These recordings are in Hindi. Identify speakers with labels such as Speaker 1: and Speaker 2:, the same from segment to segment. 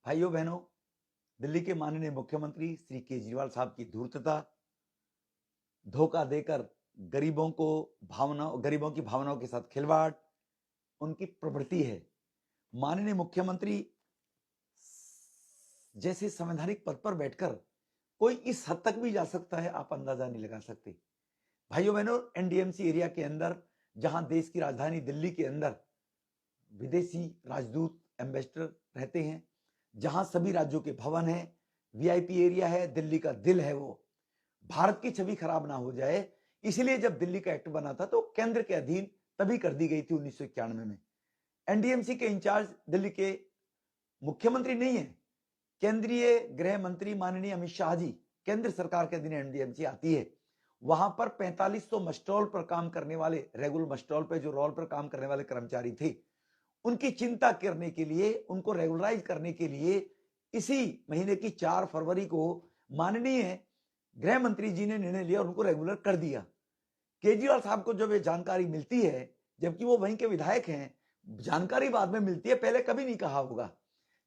Speaker 1: भाइयों बहनों, दिल्ली के माननीय मुख्यमंत्री श्री केजरीवाल साहब की धूर्तता, धोखा देकर गरीबों की भावनाओं के साथ खिलवाड़ उनकी प्रवृत्ति है। माननीय मुख्यमंत्री जैसे संवैधानिक पद पर बैठकर कोई इस हद तक भी जा सकता है, आप अंदाजा नहीं लगा सकते। भाइयों बहनों, एनडीएमसी एरिया के अंदर, जहां देश की राजधानी दिल्ली के अंदर विदेशी राजदूत एम्बेसडर रहते हैं, जहां सभी राज्यों के भवन हैं, वीआईपी एरिया है, दिल्ली का दिल है वो। भारत की छवि खराब ना हो जाए, इसलिए जब दिल्ली का एक्ट बना था तो केंद्र के अधीन तभी कर दी गई थी 1991 में। एनडीएमसी के इंचार्ज दिल्ली के मुख्यमंत्री नहीं है, केंद्रीय गृह मंत्री माननीय अमित शाह जी, केंद्र सरकार के अधीन एनडीएमसी आती है। वहां पर 4500 मस्टॉल पर काम करने वाले, रेगुलर मस्टॉल पे जो रोल पर काम करने वाले कर्मचारी थे, उनकी चिंता करने के लिए, उनको रेगुलराइज करने के लिए इसी महीने की 4 फरवरी को माननीय गृह मंत्री जी ने निर्णय लिया और उनको रेगुलर कर दिया। केजरीवाल साहब को जब ये जानकारी मिलती है, जबकि वो वहीं के विधायक हैं, जानकारी बाद में मिलती है, पहले कभी नहीं कहा होगा।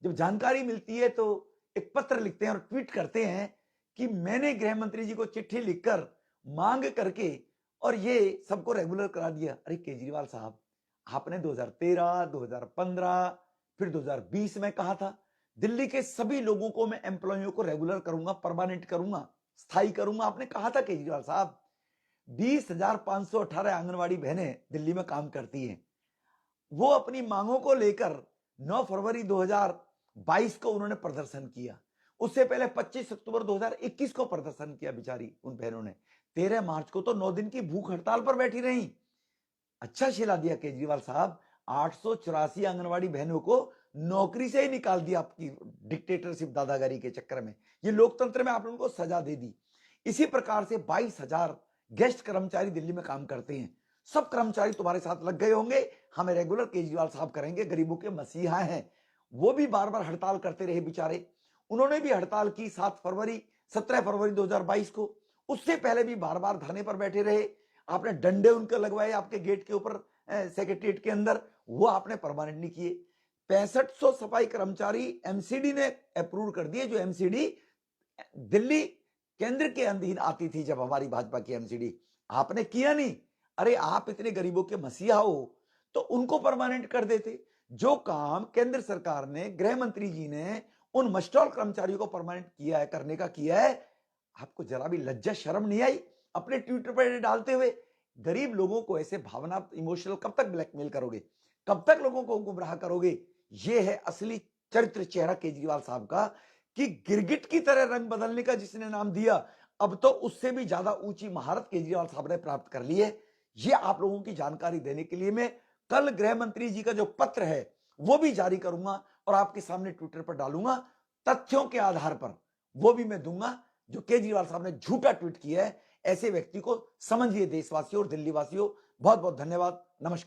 Speaker 1: जब जानकारी मिलती है तो एक पत्र लिखते हैं और ट्वीट करते हैं कि मैंने गृह मंत्री जी को चिट्ठी लिखकर मांग करके और ये सबको रेगुलर करा दिया। अरे केजरीवाल साहब, आपने 2013, 2015, फिर 2020 में कहा था दिल्ली के सभी लोगों को मैं एम्प्लॉइयों को रेगुलर करूंगा, परमानेंट करूंगा, स्थायी करूंगा। आपने कहा था केजरीवाल साहब। 20,518 आंगनवाड़ी बहनें दिल्ली में काम करती हैं। वो अपनी मांगों को लेकर 9 फरवरी 2022 को उन्होंने प्रदर्शन किया। उससे पहले 25 अक्टूबर 2021 को प्रदर्शन किया बेचारी उन बहनों ने। 13 मार्च को तो 9 दिन की भूख हड़ताल पर बैठी रही। अच्छा शिला दिया केजरीवाल साहब, 884 आंगनवाड़ी बहनों को नौकरी से ही निकाल दिया आपकी डिक्टेटरशिप दादागिरी के चक्कर में। ये लोकतंत्र में आप लोगों को सजा दे दी। इसी प्रकार से 22,000 गेस्ट कर्मचारी दिल्ली में काम करते हैं। सब कर्मचारी तुम्हारे साथ लग गए होंगे, हमें रेगुलर केजरीवाल साहब करेंगे, गरीबों के मसीहा हैं। वो भी बार बार हड़ताल करते रहे बेचारे। उन्होंने भी हड़ताल की 17 फरवरी 2022 को। उससे पहले भी बार बार धरने पर बैठे रहे। आपने डंडे उनके लगवाए आपके गेट के ऊपर सेक्रेटरीट के अंदर, वो आपने परमानेंट नहीं किए। 6500 सफाई कर्मचारी एमसीडी ने अप्रूव कर दिए, जो एमसीडी दिल्ली केंद्र के अधीन आती थी जब हमारी भाजपा की एमसीडी, आपने किया नहीं। अरे आप इतने गरीबों के मसीहा हो तो उनको परमानेंट कर देते। जो काम केंद्र सरकार ने, गृह मंत्री जी ने उन मस्टॉल कर्मचारियों को परमानेंट किया है, करने का किया है, आपको जरा भी लज्जा शर्म नहीं आई अपने ट्विटर पर डालते हुए? गरीब लोगों को ऐसे भावना, इमोशनल कब तक ब्लैकमेल करोगे? कब तक लोगों को गुमराह करोगे? ये है असली चरित्र चेहरा केजरीवाल साहब का, कि गिरगिट की तरह रंग बदलने का जिसने नाम दिया, अब तो उससे भी ज्यादा ऊंची महारत केजरीवाल साहब ने प्राप्त कर ली है। ये आप लोगों की जानकारी देने के लिए मैं कल गृह मंत्री जी का जो पत्र है वो भी जारी करूंगा और आपके सामने ट्विटर पर डालूंगा। तथ्यों के आधार पर वो भी मैं दूंगा। जो केजरीवाल साहब ने झूठा ट्वीट किया है, ऐसे व्यक्ति को समझिए देशवासियों और दिल्ली वासियों। बहुत बहुत धन्यवाद। नमस्कार।